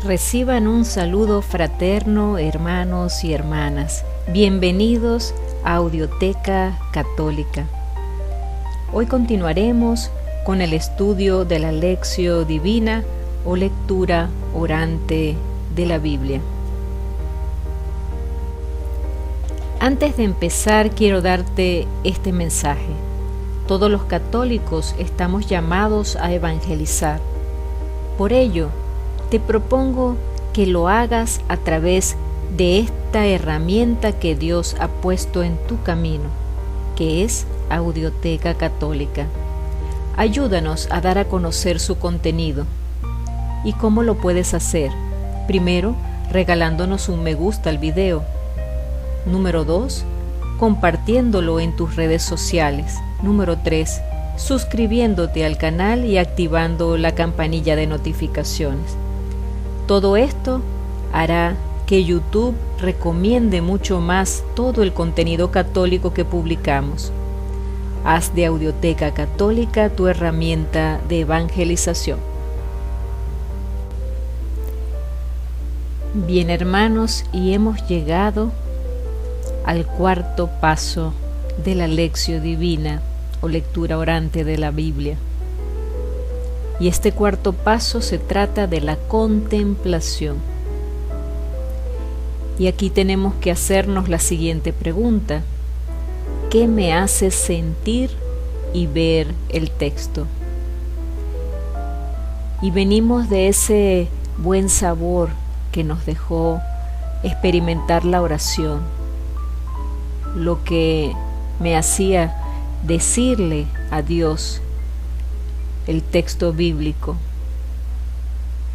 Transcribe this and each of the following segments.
Reciban un saludo fraterno, hermanos y hermanas. Bienvenidos a Audioteca Católica. Hoy continuaremos con el estudio de la Lectio Divina o lectura orante de la Biblia. Antes de empezar, quiero darte este mensaje. Todos los católicos estamos llamados a evangelizar. Por ello, te propongo que lo hagas a través de esta herramienta que Dios ha puesto en tu camino, que es Audioteca Católica. Ayúdanos a dar a conocer su contenido. ¿Y cómo lo puedes hacer? Primero, regalándonos un me gusta al video. Número 2, compartiéndolo en tus redes sociales. Número 3, suscribiéndote al canal y activando la campanilla de notificaciones. Todo esto hará que YouTube recomiende mucho más todo el contenido católico que publicamos. Haz de Audioteca Católica tu herramienta de evangelización. Bien, hermanos, y hemos llegado al cuarto paso de la Lectio Divina o lectura orante de la Biblia. Y este cuarto paso se trata de la contemplación. Y aquí tenemos que hacernos la siguiente pregunta: ¿qué me hace sentir y ver el texto? Y venimos de ese buen sabor que nos dejó experimentar la oración, lo que me hacía decirle a Dios el texto bíblico.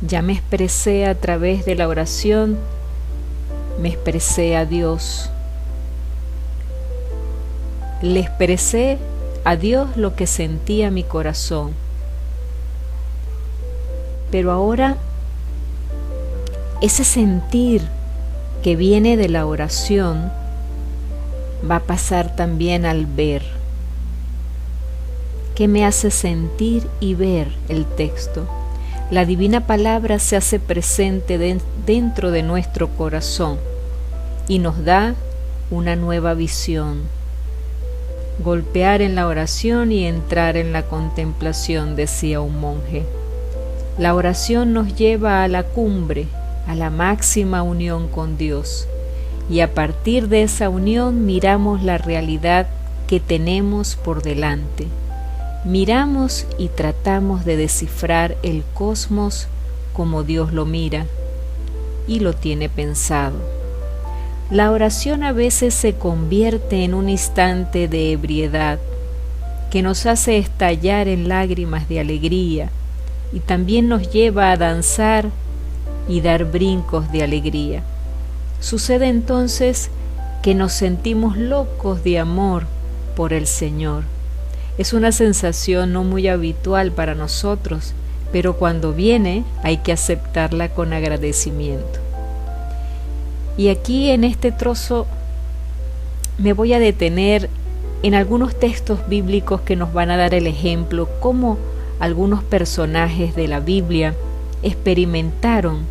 Ya me expresé a través de la oración, me expresé a Dios. Le expresé a Dios lo que sentía mi corazón. Pero ahora, ese sentir que viene de la oración va a pasar también al ver. ¿Qué me hace sentir y ver el texto? La divina palabra se hace presente dentro de nuestro corazón y nos da una nueva visión. Golpear en la oración y entrar en la contemplación, decía un monje. La oración nos lleva a la cumbre, a la máxima unión con Dios, y a partir de esa unión miramos la realidad que tenemos por delante. Miramos y tratamos de descifrar el cosmos como Dios lo mira y lo tiene pensado. La oración a veces se convierte en un instante de ebriedad que nos hace estallar en lágrimas de alegría y también nos lleva a danzar y dar brincos de alegría. Sucede entonces que nos sentimos locos de amor por el Señor. Es una sensación no muy habitual para nosotros, pero cuando viene hay que aceptarla con agradecimiento. Y aquí en este trozo me voy a detener en algunos textos bíblicos que nos van a dar el ejemplo cómo algunos personajes de la Biblia experimentaron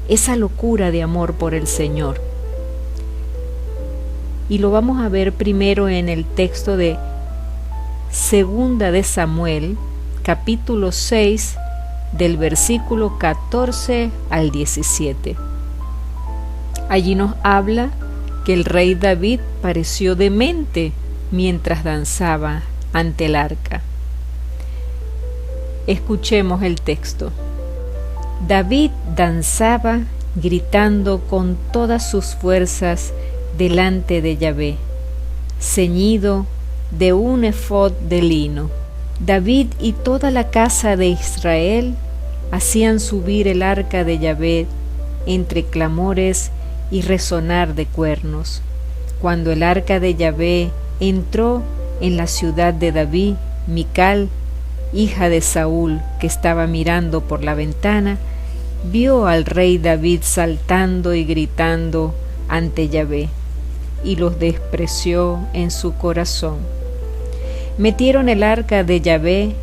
esa locura de amor por el Señor. Y lo vamos a ver primero en el texto de Segunda de Samuel, capítulo 6, del versículo 14 al 17. Allí nos habla que el rey David pareció demente mientras danzaba ante el arca. Escuchemos el texto. David danzaba gritando con todas sus fuerzas delante de Yahvé, ceñido de un efod de lino. David y toda la casa de Israel hacían subir el arca de Yahvé entre clamores y resonar de cuernos. Cuando el arca de Yahvé entró en la ciudad de David, Mical, hija de Saúl, que estaba mirando por la ventana, vio al rey David saltando y gritando ante Yahvé, y los despreció en su corazón. Metieron el arca de Yahvé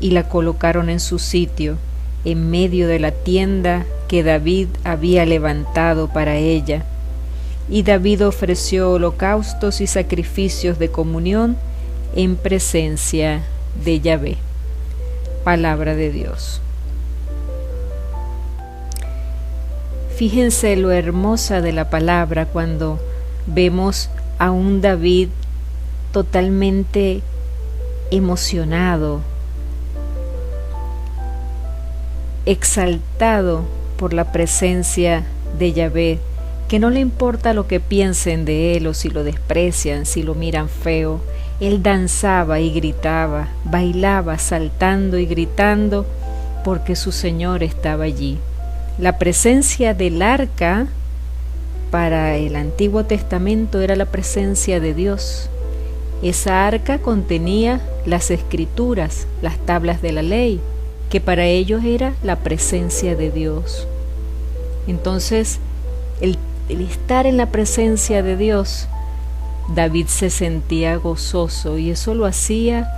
y la colocaron en su sitio, en medio de la tienda que David había levantado para ella. Y David ofreció holocaustos y sacrificios de comunión en presencia de Yahvé. Palabra de Dios. Fíjense lo hermosa de la palabra cuando vemos a un David totalmente emocionado, exaltado por la presencia de Yahvé, que no le importa lo que piensen de él o si lo desprecian, si lo miran feo. Él danzaba y gritaba, bailaba saltando y gritando porque su Señor estaba allí. La presencia del arca para el Antiguo Testamento era la presencia de Dios. Esa arca contenía las escrituras, las tablas de la ley, que para ellos era la presencia de Dios. Entonces, el estar en la presencia de Dios, David se sentía gozoso y eso lo hacía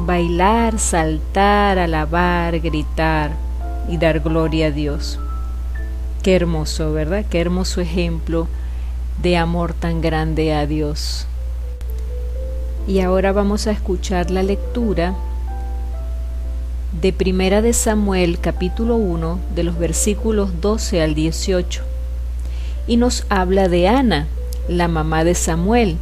bailar, saltar, alabar, gritar y dar gloria a Dios. Qué hermoso, ¿verdad? Qué hermoso ejemplo de amor tan grande a Dios. Y ahora vamos a escuchar la lectura de Primera de Samuel, capítulo 1, de los versículos 12 al 18. Y nos habla de Ana, la mamá de Samuel.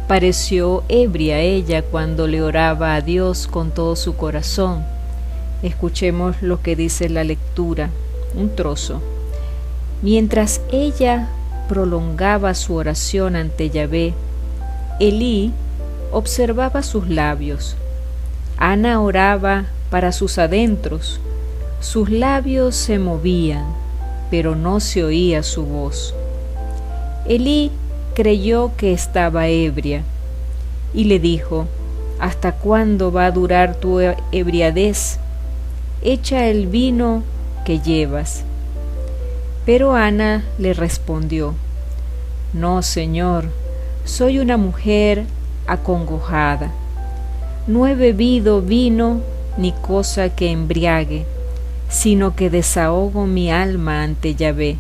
Pareció ebria ella cuando le oraba a Dios con todo su corazón. Escuchemos lo que dice la lectura, un trozo. Mientras ella prolongaba su oración ante Yahvé, Elí observaba sus labios. Ana oraba para sus adentros. Sus labios se movían, pero no se oía su voz. Elí creyó que estaba ebria y le dijo: ¿Hasta cuándo va a durar tu ebriadez? Echa el vino que llevas. Pero Ana le respondió: No, Señor, soy una mujer acongojada. No he bebido vino ni cosa que embriague, sino que desahogo mi alma ante Yahvé.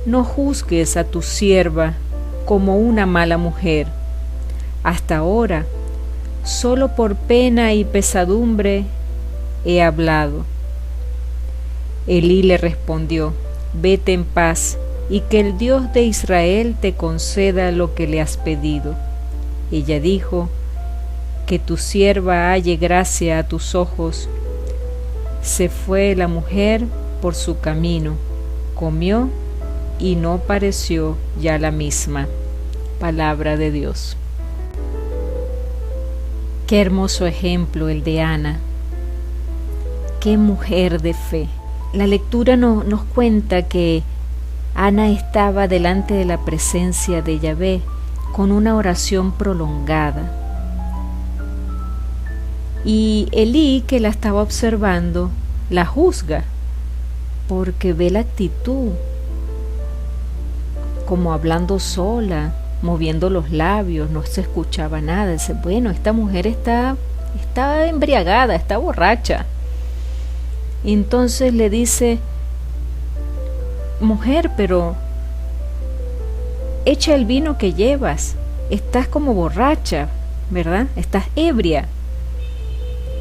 No juzgues a tu sierva como una mala mujer. Hasta ahora, solo por pena y pesadumbre he hablado. Elí le respondió: Vete en paz, y que el Dios de Israel te conceda lo que le has pedido. Ella dijo: Que tu sierva halle gracia a tus ojos. Se fue la mujer por su camino, comió y no pareció ya la misma. Palabra de Dios. Qué hermoso ejemplo el de Ana. Qué mujer de fe. La lectura nos cuenta que Ana estaba delante de la presencia de Yahvé con una oración prolongada. Y Elí, que la estaba observando, la juzga porque ve la actitud, como hablando sola, moviendo los labios, no se escuchaba nada. Dice: bueno, esta mujer está embriagada, está borracha. Entonces le dice: mujer, pero echa el vino que llevas, estás como borracha, ¿verdad? Estás ebria.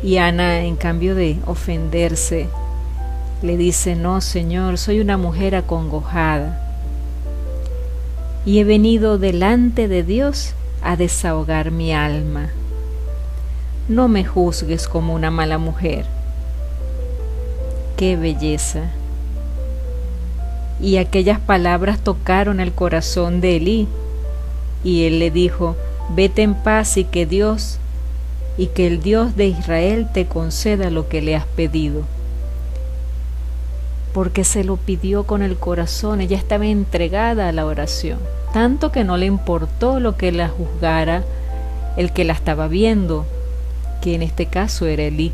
Y Ana, en cambio de ofenderse, le dice: no, Señor, soy una mujer acongojada y he venido delante de Dios a desahogar mi alma. No me juzgues como una mala mujer. ¡Qué belleza! Y aquellas palabras tocaron el corazón de Elí, y él le dijo: vete en paz y que el Dios de Israel te conceda lo que le has pedido. Porque se lo pidió con el corazón, ella estaba entregada a la oración, tanto que no le importó lo que la juzgara el que la estaba viendo, que en este caso era Elí.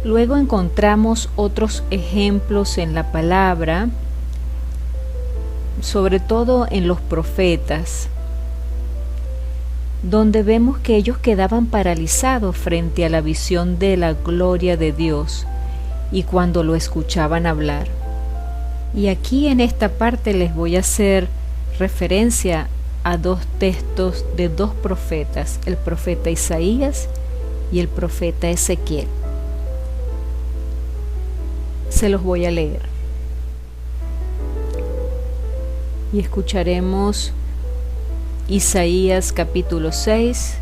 Luego encontramos otros ejemplos en la palabra, sobre todo en los profetas. donde vemos que ellos quedaban paralizados frente a la visión de la gloria de Dios y cuando lo escuchaban hablar. Y aquí en esta parte les voy a hacer referencia a dos textos de dos profetas, el profeta Isaías y el profeta Ezequiel. Se los voy a leer. Y escucharemos Isaías capítulo 6,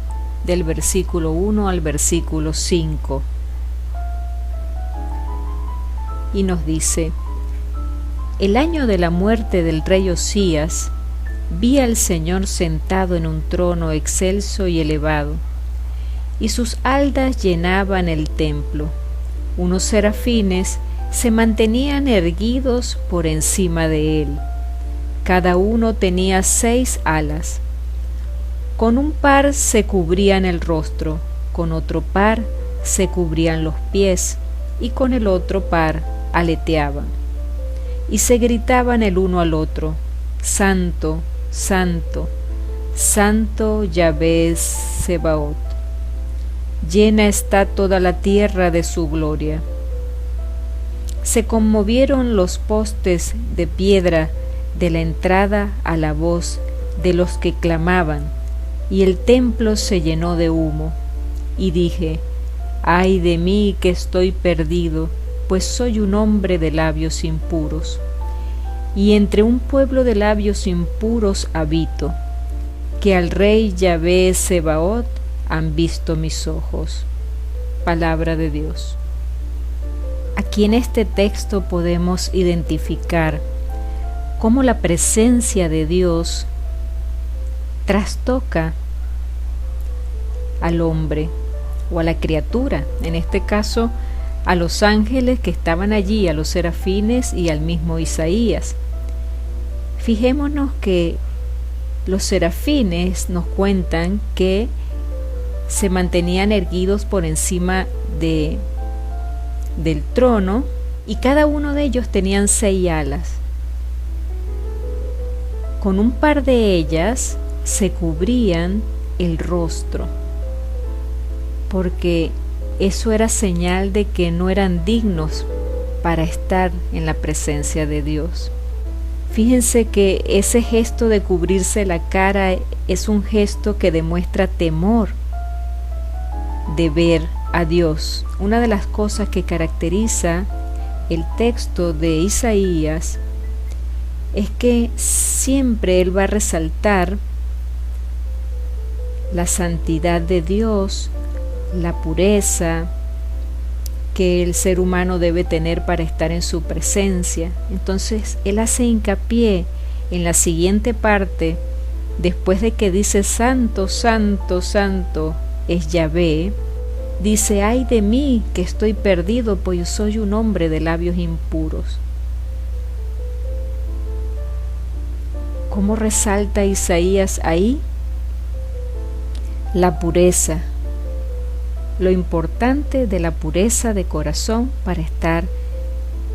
del versículo 1 al versículo 5. Y nos dice: El año de la muerte del rey Osías, vi al Señor sentado en un trono excelso y elevado, y sus haldas llenaban el templo. Unos serafines se mantenían erguidos por encima de él. Cada uno tenía 6 alas. Con un par se cubrían el rostro, con otro par se cubrían los pies, y con el otro par aleteaban. Y se gritaban el uno al otro: Santo, Santo, Santo Yahvé Sebaot. Llena está toda la tierra de su gloria. Se conmovieron los postes de piedra de la entrada a la voz de los que clamaban, y el templo se llenó de humo. Y dije: ay de mí que estoy perdido, pues soy un hombre de labios impuros, y entre un pueblo de labios impuros habito, que al rey Yahvé Sebaot han visto mis ojos. Palabra de Dios. Aquí en este texto podemos identificar cómo la presencia de Dios trastoca al hombre o a la criatura, en este caso a los ángeles que estaban allí, a los serafines y al mismo Isaías. Fijémonos que los serafines nos cuentan que se mantenían erguidos por encima del trono, y cada uno de ellos tenían 6 alas. Con un par de ellas se cubrían el rostro, porque eso era señal de que no eran dignos para estar en la presencia de Dios. Fíjense que ese gesto de cubrirse la cara es un gesto que demuestra temor de ver a Dios. Una de las cosas que caracteriza el texto de Isaías es que siempre él va a resaltar la santidad de Dios, la pureza que el ser humano debe tener para estar en su presencia. Entonces él hace hincapié en la siguiente parte, después de que dice santo, santo, santo es Yahvé, dice: ay de mí que estoy perdido, pues soy un hombre de labios impuros. ¿Cómo resalta Isaías ahí? La pureza, lo importante de la pureza de corazón para estar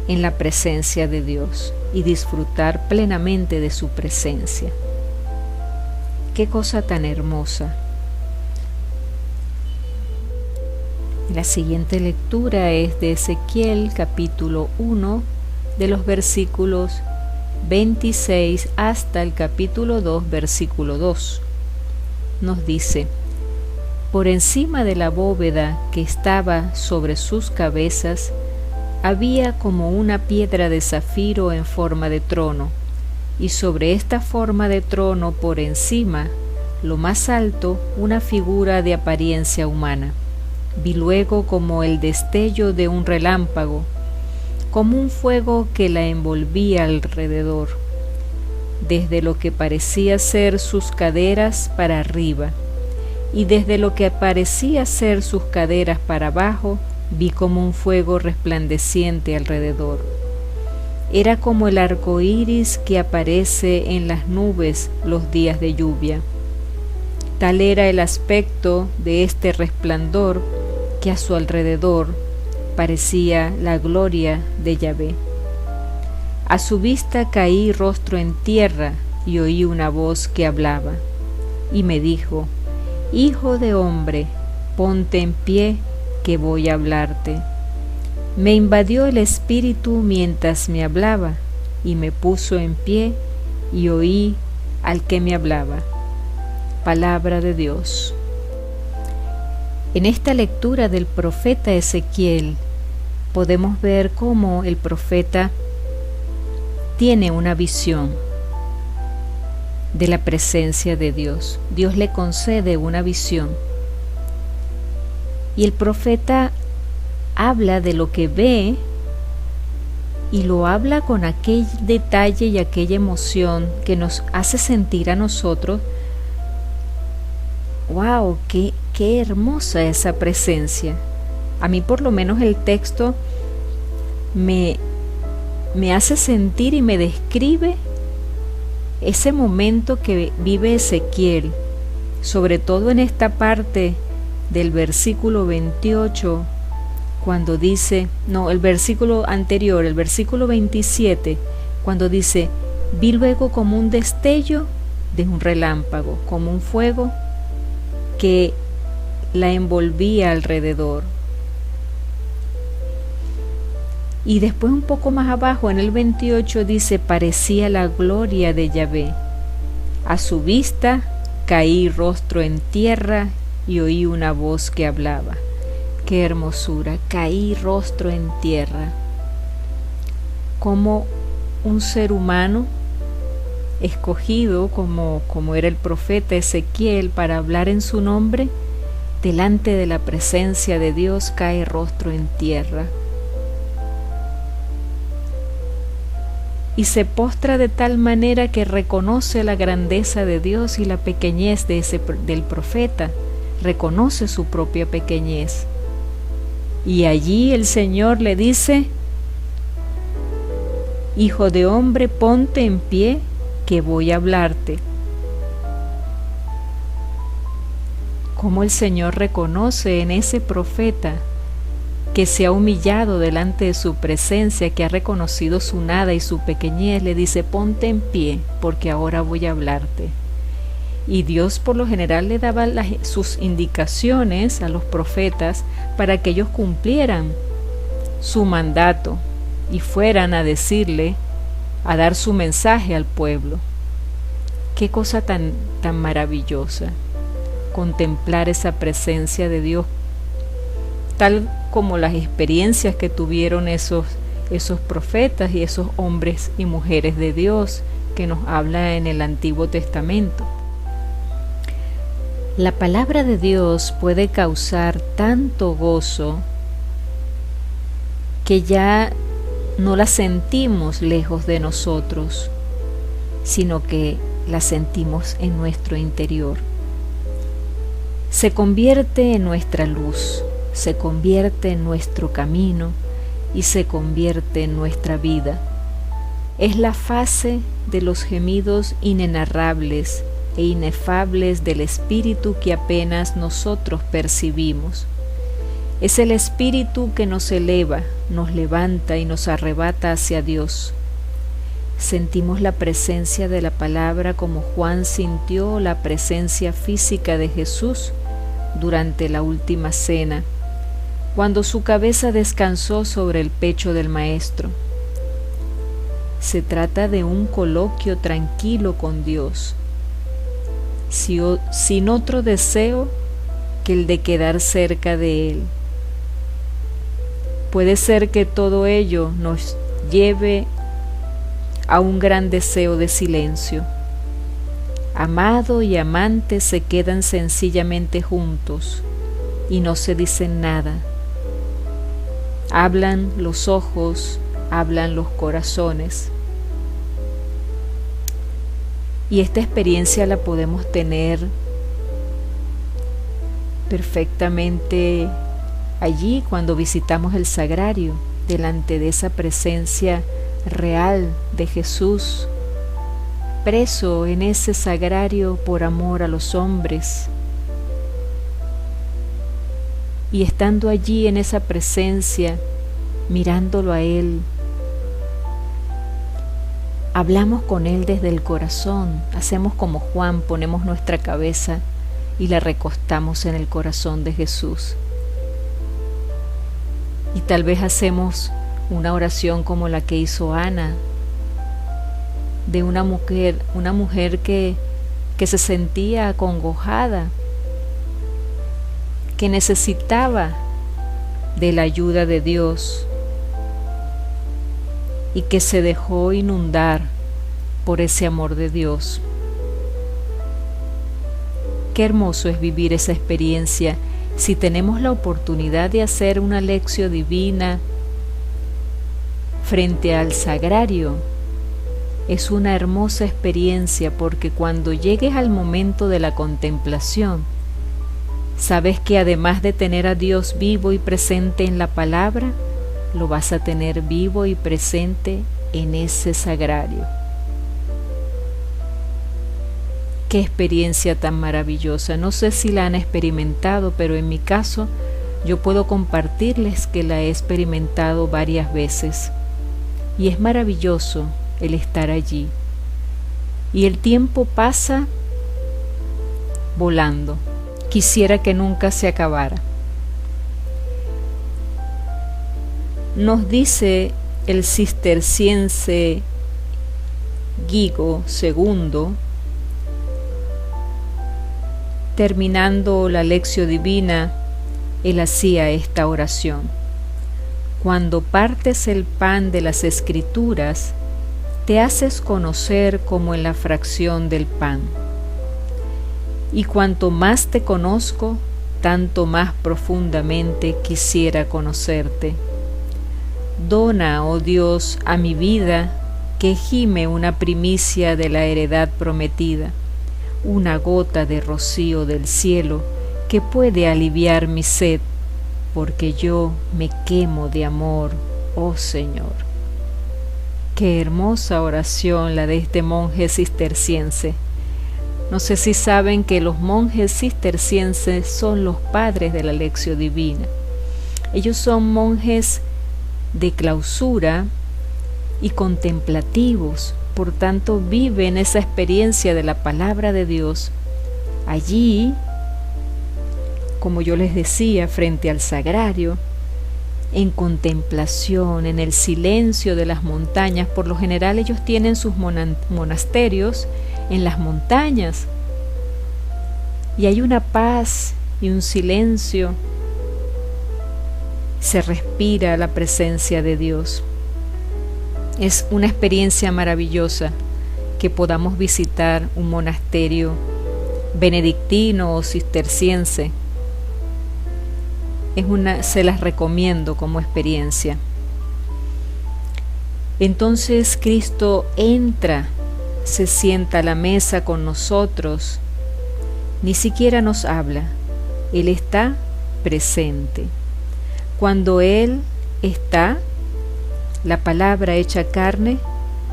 en la presencia de Dios y disfrutar plenamente de su presencia. Qué cosa tan hermosa. La siguiente lectura es de Ezequiel capítulo 1, de los versículos 26 hasta el capítulo 2, versículo 2. Nos dice: por encima de la bóveda que estaba sobre sus cabezas había como una piedra de zafiro en forma de trono, y sobre esta forma de trono por encima, lo más alto, una figura de apariencia humana. Vi luego como el destello de un relámpago, como un fuego que la envolvía alrededor, desde lo que parecía ser sus caderas para arriba, y desde lo que parecía ser sus caderas para abajo, vi como un fuego resplandeciente alrededor. Era como el arco iris que aparece en las nubes los días de lluvia. Tal era el aspecto de este resplandor, que a su alrededor parecía la gloria de Yahvé. A su vista caí rostro en tierra y oí una voz que hablaba, y me dijo: Hijo de hombre, ponte en pie, que voy a hablarte. Me invadió el espíritu mientras me hablaba, y me puso en pie, y oí al que me hablaba. Palabra de Dios. En esta lectura del profeta Ezequiel podemos ver cómo el profeta tiene una visión de la presencia de Dios. Dios le concede una visión y el profeta habla de lo que ve y lo habla con aquel detalle y aquella emoción que nos hace sentir a nosotros, wow, qué hermosa esa presencia. A mí por lo menos el texto me hace sentir y me describe ese momento que vive Ezequiel, sobre todo en esta parte del versículo 28, cuando dice, no, el versículo anterior, el versículo 27, cuando dice, vi luego como un destello de un relámpago, como un fuego que la envolvía alrededor. Y después un poco más abajo, en el 28, dice, parecía la gloria de Yahvé. A su vista caí rostro en tierra y oí una voz que hablaba. ¡Qué hermosura! Caí rostro en tierra. Como un ser humano escogido, como era el profeta Ezequiel, para hablar en su nombre, delante de la presencia de Dios cae rostro en tierra. Y se postra de tal manera que reconoce la grandeza de Dios y la pequeñez del profeta, reconoce su propia pequeñez. Y allí el Señor le dice, Hijo de hombre, ponte en pie, que voy a hablarte. Como el Señor reconoce en ese profeta que se ha humillado delante de su presencia, que ha reconocido su nada y su pequeñez, le dice, ponte en pie, porque ahora voy a hablarte. Y Dios por lo general le daba sus indicaciones a los profetas para que ellos cumplieran su mandato y fueran a decirle, a dar su mensaje al pueblo. Qué cosa tan maravillosa, contemplar esa presencia de Dios, tal como las experiencias que tuvieron esos profetas y esos hombres y mujeres de Dios que nos habla en el Antiguo Testamento. La palabra de Dios puede causar tanto gozo que ya no la sentimos lejos de nosotros, sino que la sentimos en nuestro interior. Se convierte en nuestra luz, se convierte en nuestro camino y se convierte en nuestra vida. Es la fase de los gemidos inenarrables e inefables del Espíritu que apenas nosotros percibimos. Es el Espíritu que nos eleva, nos levanta y nos arrebata hacia Dios. Sentimos la presencia de la palabra como Juan sintió la presencia física de Jesús durante la última cena, cuando su cabeza descansó sobre el pecho del Maestro. Se trata de un coloquio tranquilo con Dios, sin otro deseo que el de quedar cerca de Él. Puede ser que todo ello nos lleve a un gran deseo de silencio. Amado y amante se quedan sencillamente juntos y no se dicen nada. Hablan los ojos, hablan los corazones. Y esta experiencia la podemos tener perfectamente allí cuando visitamos el sagrario, delante de esa presencia real de Jesús, preso en ese sagrario por amor a los hombres. Y estando allí en esa presencia, mirándolo a Él, hablamos con Él desde el corazón, hacemos como Juan, ponemos nuestra cabeza y la recostamos en el corazón de Jesús. Y tal vez hacemos una oración como la que hizo Ana, de una mujer que se sentía acongojada, que necesitaba de la ayuda de Dios y que se dejó inundar por ese amor de Dios. Qué hermoso es vivir esa experiencia si tenemos la oportunidad de hacer una lección divina frente al sagrario. Es una hermosa experiencia porque cuando llegues al momento de la contemplación, sabes que además de tener a Dios vivo y presente en la palabra, lo vas a tener vivo y presente en ese sagrario. Qué experiencia tan maravillosa. No sé si la han experimentado, pero en mi caso yo puedo compartirles que la he experimentado varias veces. Y es maravilloso el estar allí. Y el tiempo pasa volando. Quisiera que nunca se acabara. Nos dice el cisterciense Guigo II, terminando la lección divina, él hacía esta oración: cuando partes el pan de las Escrituras, te haces conocer como en la fracción del pan. Y cuanto más te conozco, tanto más profundamente quisiera conocerte. Dona, oh Dios, a mi vida, que gime una primicia de la heredad prometida, una gota de rocío del cielo que puede aliviar mi sed, porque yo me quemo de amor, oh Señor. Qué hermosa oración la de este monje cisterciense. No sé si saben que los monjes cistercienses son los padres de la lección divina. Ellos son monjes de clausura y contemplativos, por tanto viven esa experiencia de la palabra de Dios allí, como yo les decía, frente al sagrario, en contemplación, en el silencio de las montañas. Por lo general ellos tienen sus monasterios en las montañas y hay una paz y un silencio. Se respira la presencia de Dios. Es una experiencia maravillosa que podamos visitar un monasterio benedictino o cisterciense. Se las recomiendo como experiencia. Entonces Cristo entra, se sienta a la mesa con nosotros, ni siquiera nos habla, Él está presente. Cuando Él está, la palabra hecha carne,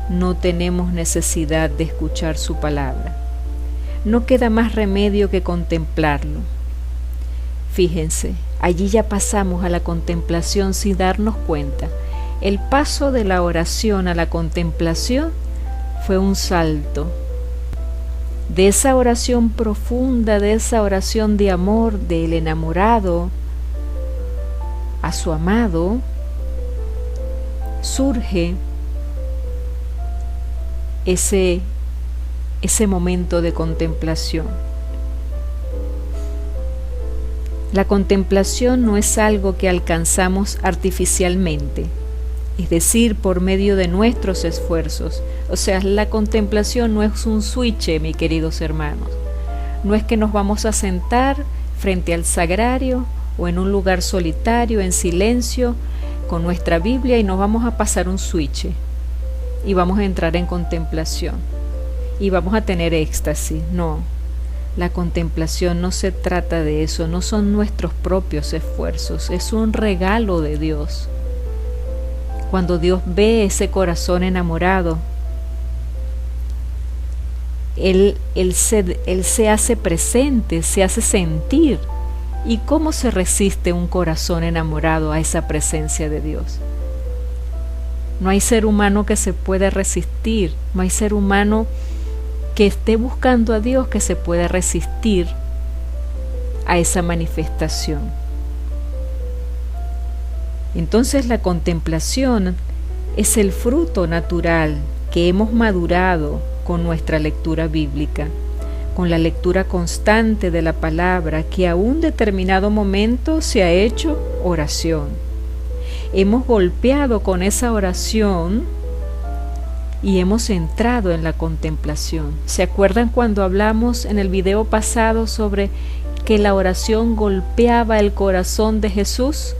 no tenemos necesidad de escuchar su palabra. No queda más remedio que contemplarlo. Fíjense, allí ya pasamos a la contemplación sin darnos cuenta. El paso de la oración a la contemplación fue un salto. De esa oración profunda, de esa oración de amor del enamorado a su amado, surge ese momento de contemplación. La contemplación no es algo que alcanzamos artificialmente, es decir, por medio de nuestros esfuerzos. O sea, la contemplación no es un switch, mis queridos hermanos. No es que nos vamos a sentar frente al sagrario o en un lugar solitario, en silencio, con nuestra Biblia y nos vamos a pasar un switch y vamos a entrar en contemplación y vamos a tener éxtasis. No, la contemplación no se trata de eso, no son nuestros propios esfuerzos, es un regalo de Dios. Cuando Dios ve ese corazón enamorado, Él se hace presente, se hace sentir. ¿Y cómo se resiste un corazón enamorado a esa presencia de Dios? No hay ser humano que se pueda resistir, no hay ser humano que esté buscando a Dios que se pueda resistir a esa manifestación. Entonces la contemplación es el fruto natural que hemos madurado con nuestra lectura bíblica, con la lectura constante de la palabra que a un determinado momento se ha hecho oración. Hemos golpeado con esa oración y hemos entrado en la contemplación. ¿Se acuerdan cuando hablamos en el video pasado sobre que la oración golpeaba el corazón de Jesús?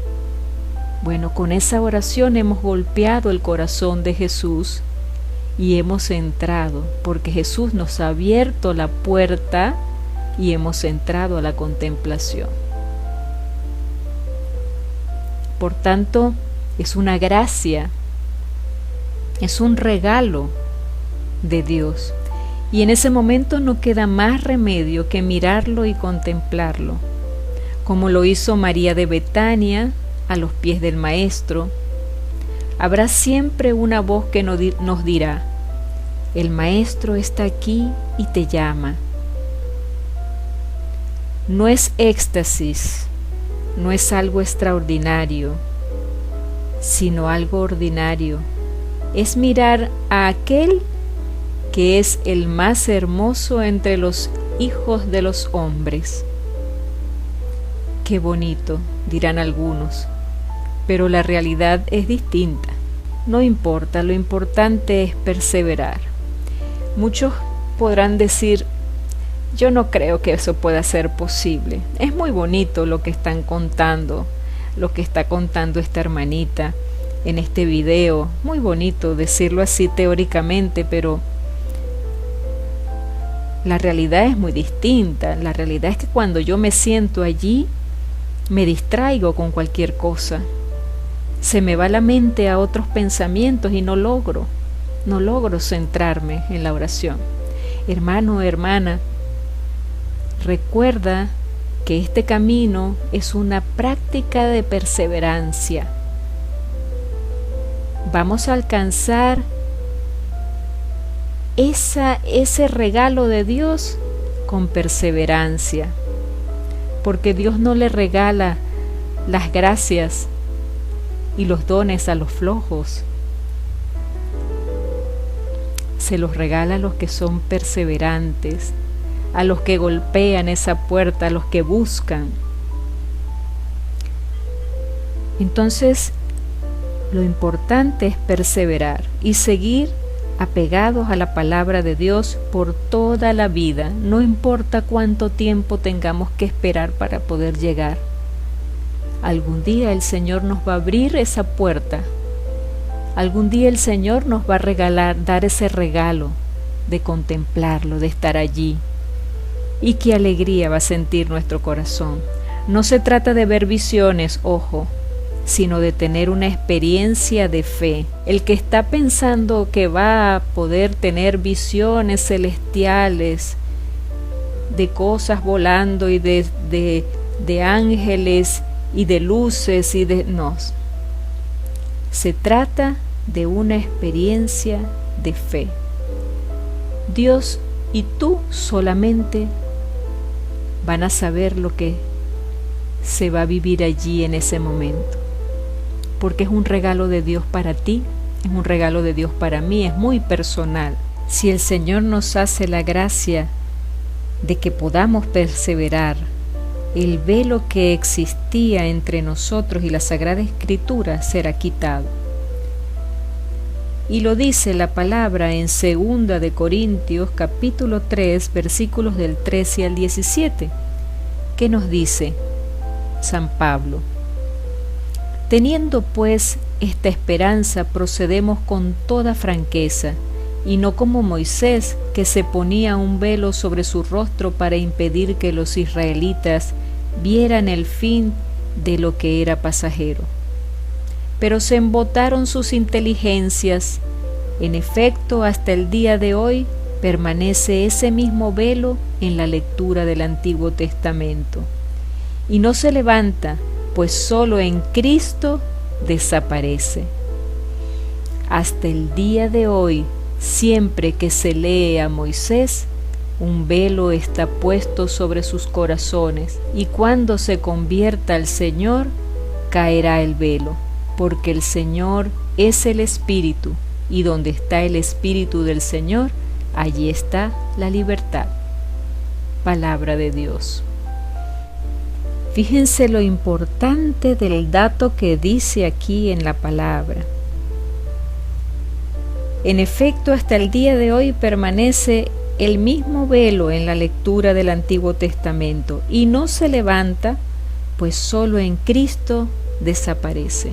Bueno, con esa oración hemos golpeado el corazón de Jesús y hemos entrado, porque Jesús nos ha abierto la puerta y hemos entrado a la contemplación. Por tanto, es una gracia, es un regalo de Dios. Y en ese momento no queda más remedio que mirarlo y contemplarlo, como lo hizo María de Betania a los pies del Maestro. Habrá siempre una voz que nos dirá: el Maestro está aquí y te llama. No es éxtasis, no es algo extraordinario, sino algo ordinario. Es mirar a aquel que es el más hermoso entre los hijos de los hombres. Qué bonito, dirán algunos, pero la realidad es distinta. No importa, lo importante es perseverar. Muchos podrán decir: yo no creo que eso pueda ser posible. Es muy bonito lo que están contando, lo que está contando esta hermanita en este video. Muy bonito decirlo así teóricamente, pero la realidad es muy distinta. La realidad es que cuando yo me siento allí, me distraigo con cualquier cosa. Se me va la mente a otros pensamientos y no logro centrarme en la oración. Hermano, hermana, recuerda que este camino es una práctica de perseverancia. Vamos a alcanzar ese regalo de Dios con perseverancia, porque Dios no le regala las gracias y los dones a los flojos. Se los regala a los que son perseverantes, a los que golpean esa puerta, a los que buscan. Entonces, lo importante es perseverar y seguir apegados a la palabra de Dios por toda la vida, no importa cuánto tiempo tengamos que esperar para poder llegar. Algún día el Señor nos va a abrir esa puerta. Algún día el Señor nos va a dar ese regalo de contemplarlo, de estar allí. Y qué alegría va a sentir nuestro corazón. No se trata de ver visiones, ojo, sino de tener una experiencia de fe. El que está pensando que va a poder tener visiones celestiales, de cosas volando y de ángeles y de luces y de... No. Se trata de una experiencia de fe. Dios y tú solamente van a saber lo que se va a vivir allí en ese momento, porque es un regalo de Dios para ti, es un regalo de Dios para mí, es muy personal. Si el Señor nos hace la gracia de que podamos perseverar, el velo que existía entre nosotros y la Sagrada Escritura será quitado. Y lo dice la palabra en 2 de Corintios capítulo 3 versículos del 13 al 17, que nos dice San Pablo: teniendo pues esta esperanza procedemos con toda franqueza, y no como Moisés, que se ponía un velo sobre su rostro para impedir que los israelitas vieran el fin de lo que era pasajero. Pero se embotaron sus inteligencias. En efecto, hasta el día de hoy permanece ese mismo velo en la lectura del Antiguo Testamento, y no se levanta, pues solo en Cristo desaparece. Hasta el día de hoy, siempre que se lee a Moisés, Un velo está puesto sobre sus corazones, y cuando se convierta el Señor, caerá el velo, porque el Señor es el Espíritu, y donde está el Espíritu del Señor, allí está la libertad. Palabra de Dios. Fíjense lo importante del dato que dice aquí en la palabra. En efecto, hasta el día de hoy permanece el mismo velo en la lectura del Antiguo Testamento y no se levanta, pues solo en Cristo desaparece.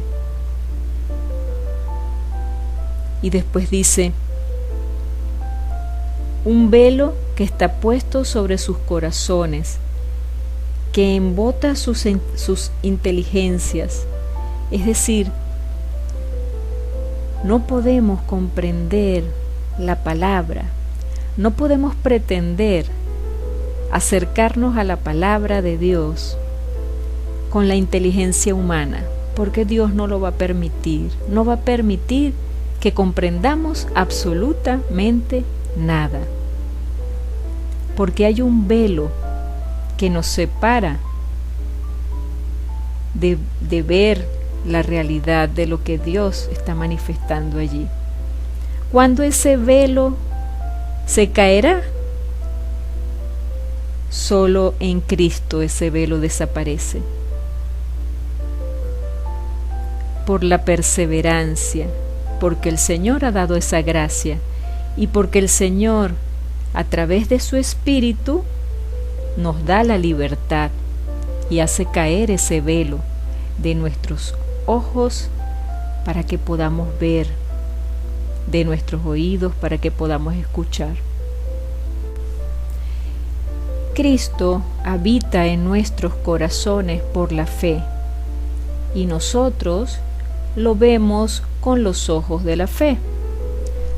Y después dice, un velo que está puesto sobre sus corazones, que embota sus inteligencias. Es decir, no podemos comprender la palabra, no podemos pretender acercarnos a la palabra de Dios con la inteligencia humana, porque Dios no lo va a permitir, no va a permitir que comprendamos absolutamente nada, porque hay un velo que nos separa de ver la realidad de lo que Dios está manifestando allí. Cuando ese velo se caerá, solo en Cristo ese velo desaparece. Por la perseverancia, porque el Señor ha dado esa gracia y porque el Señor, a través de su Espíritu, nos da la libertad y hace caer ese velo de nuestros ojos para que podamos ver, de nuestros oídos para que podamos escuchar. Cristo habita en nuestros corazones por la fe y nosotros lo vemos con los ojos de la fe.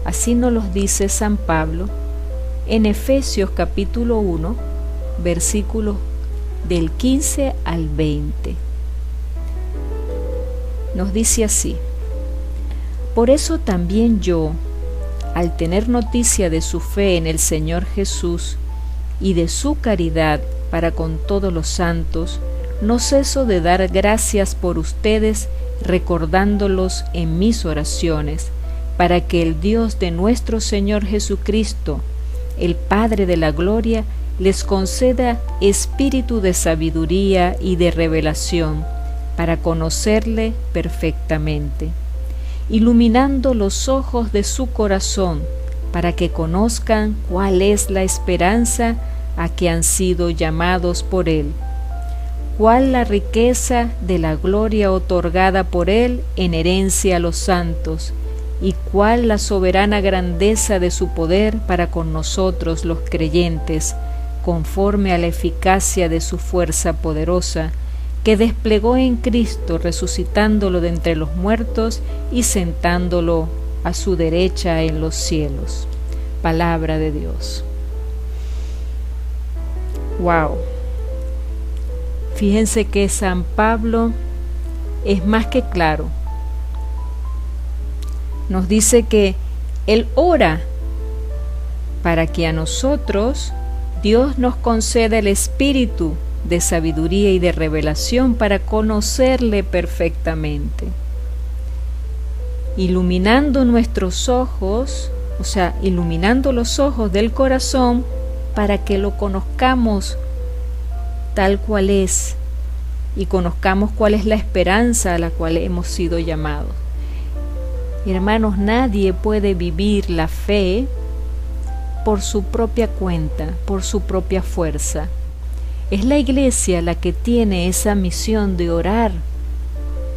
Así nos lo dice San Pablo en Efesios capítulo 1, versículos del 15 al 20. Nos dice así: por eso también yo, al tener noticia de su fe en el Señor Jesús y de su caridad para con todos los santos, no ceso de dar gracias por ustedes, recordándolos en mis oraciones, para que el Dios de nuestro Señor Jesucristo, el Padre de la gloria, les conceda espíritu de sabiduría y de revelación, para conocerle perfectamente, iluminando los ojos de su corazón, para que conozcan cuál es la esperanza a que han sido llamados por él, cuál la riqueza de la gloria otorgada por él en herencia a los santos, y cuál la soberana grandeza de su poder para con nosotros los creyentes, conforme a la eficacia de su fuerza poderosa, que desplegó en Cristo, resucitándolo de entre los muertos y sentándolo a su derecha en los cielos. Palabra de Dios. Wow. Fíjense que San Pablo es más que claro. Nos dice que él ora para que a nosotros Dios nos conceda el espíritu de sabiduría y de revelación para conocerle perfectamente, iluminando nuestros ojos, o sea, iluminando los ojos del corazón para que lo conozcamos tal cual es y conozcamos cuál es la esperanza a la cual hemos sido llamados. Hermanos, nadie puede vivir la fe por su propia cuenta, por su propia fuerza. Es la Iglesia la que tiene esa misión de orar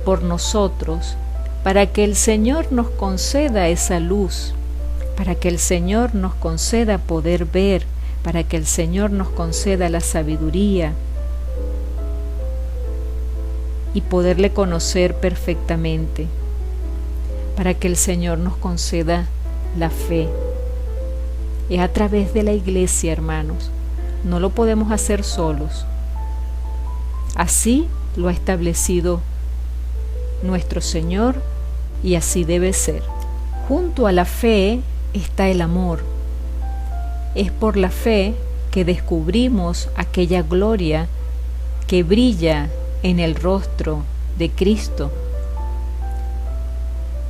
por nosotros, para que el Señor nos conceda esa luz, para que el Señor nos conceda poder ver, para que el Señor nos conceda la sabiduría y poderle conocer perfectamente, para que el Señor nos conceda la fe. Es a través de la Iglesia, hermanos. No lo podemos hacer solos. Así lo ha establecido nuestro Señor y así debe ser. Junto a la fe está el amor. Es por la fe que descubrimos aquella gloria que brilla en el rostro de Cristo.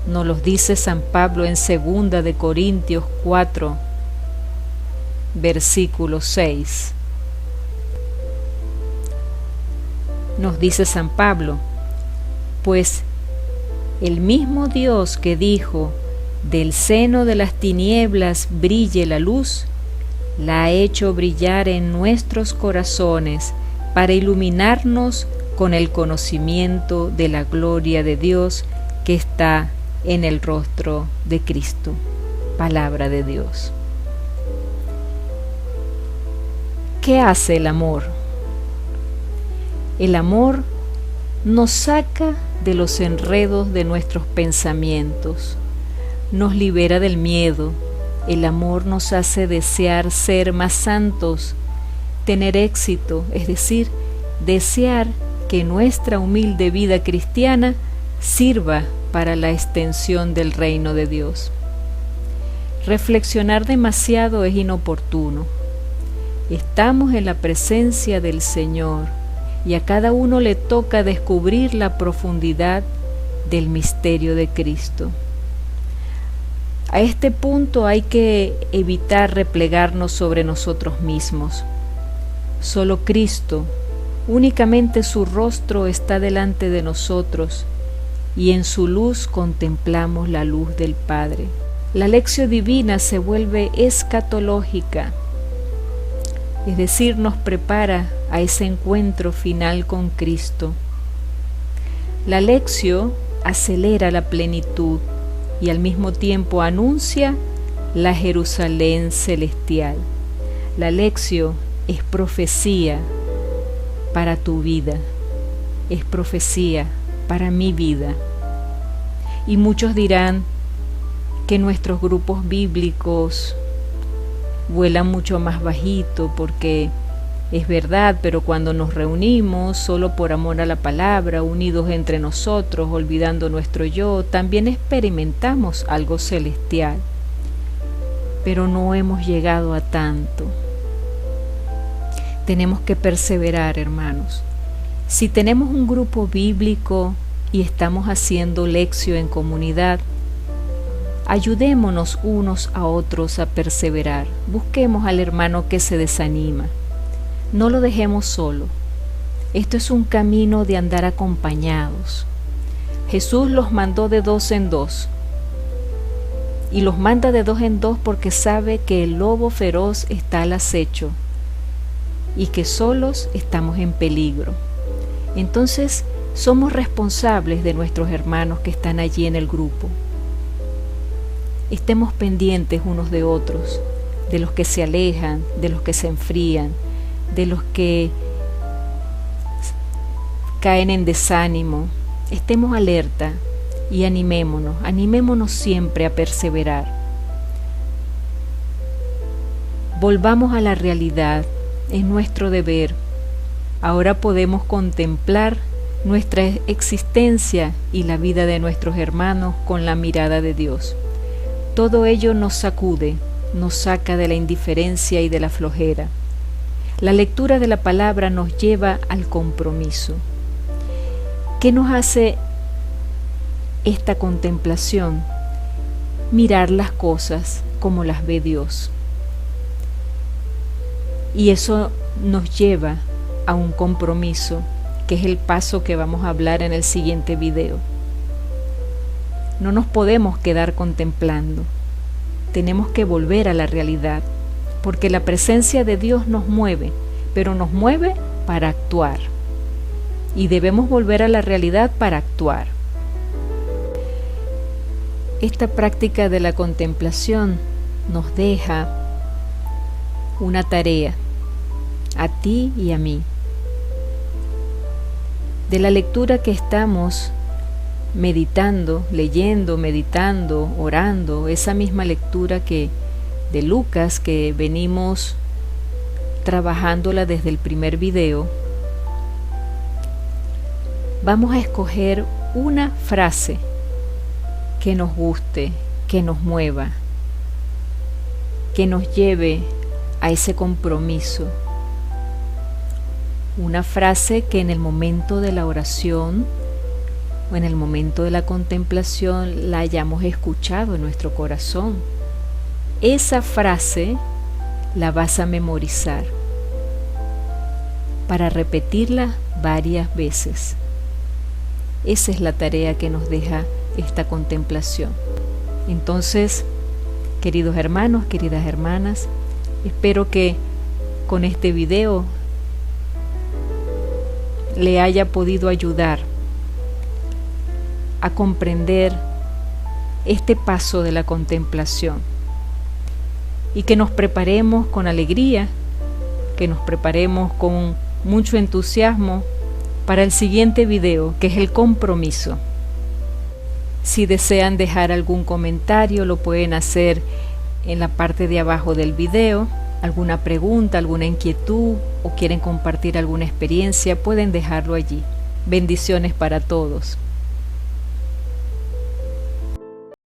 Nos lo dice San Pablo en 2 de Corintios 4, versículo 6. Nos dice San Pablo: pues el mismo Dios que dijo, del seno de las tinieblas brille la luz, la ha hecho brillar en nuestros corazones para iluminarnos con el conocimiento de la gloria de Dios que está en el rostro de Cristo. Palabra de Dios. ¿Qué hace el amor? El amor nos saca de los enredos de nuestros pensamientos, nos libera del miedo. El amor nos hace desear ser más santos, tener éxito, es decir, desear que nuestra humilde vida cristiana sirva para la extensión del reino de Dios. Reflexionar demasiado es inoportuno. Estamos en la presencia del Señor y a cada uno le toca descubrir la profundidad del misterio de Cristo. A este punto hay que evitar replegarnos sobre nosotros mismos. Solo Cristo, únicamente su rostro está delante de nosotros y en su luz contemplamos la luz del Padre. La lección divina se vuelve escatológica, es decir, nos prepara a ese encuentro final con Cristo. La lección acelera la plenitud y al mismo tiempo anuncia la Jerusalén celestial. La lección es profecía para tu vida, es profecía para mi vida. Y muchos dirán que nuestros grupos bíblicos vuelan mucho más bajito, porque es verdad, pero cuando nos reunimos solo por amor a la palabra, unidos entre nosotros, olvidando nuestro yo, también experimentamos algo celestial, pero no hemos llegado a tanto. Tenemos que perseverar, hermanos. Si tenemos un grupo bíblico y estamos haciendo lección en comunidad, ayudémonos unos a otros a perseverar. Busquemos al hermano que se desanima. No lo dejemos solo. Esto es un camino de andar acompañados. Jesús los mandó de 2 en 2. Y los manda de 2 en 2 porque sabe que el lobo feroz está al acecho y que solos estamos en peligro. Entonces, somos responsables de nuestros hermanos que están allí en el grupo. Estemos pendientes unos de otros, de los que se alejan, de los que se enfrían, de los que caen en desánimo. Estemos alerta y animémonos siempre a perseverar. Volvamos a la realidad, es nuestro deber. Ahora podemos contemplar nuestra existencia y la vida de nuestros hermanos con la mirada de Dios. Todo ello nos sacude, nos saca de la indiferencia y de la flojera. La lectura de la palabra nos lleva al compromiso. ¿Qué nos hace esta contemplación? Mirar las cosas como las ve Dios. Y eso nos lleva a un compromiso, que es el paso que vamos a hablar en el siguiente video. No nos podemos quedar contemplando. Tenemos que volver a la realidad, porque la presencia de Dios nos mueve, pero nos mueve para actuar. Y debemos volver a la realidad para actuar. Esta práctica de la contemplación nos deja una tarea, a ti y a mí. De la lectura que estamos meditando, leyendo, meditando, orando, esa misma lectura que de Lucas que venimos trabajándola desde el primer video, vamos a escoger una frase que nos guste, que nos mueva, que nos lleve a ese compromiso. Una frase que en el momento de la oración o en el momento de la contemplación la hayamos escuchado en nuestro corazón. Esa frase la vas a memorizar para repetirla varias veces. Esa es la tarea que nos deja esta contemplación. Entonces, queridos hermanos, queridas hermanas, espero que con este video le haya podido ayudar a comprender este paso de la contemplación y que nos preparemos con alegría, que nos preparemos con mucho entusiasmo para el siguiente video, que es el compromiso. Si desean dejar algún comentario, lo pueden hacer en la parte de abajo del video. Alguna pregunta, alguna inquietud o quieren compartir alguna experiencia, pueden dejarlo allí. Bendiciones para todos.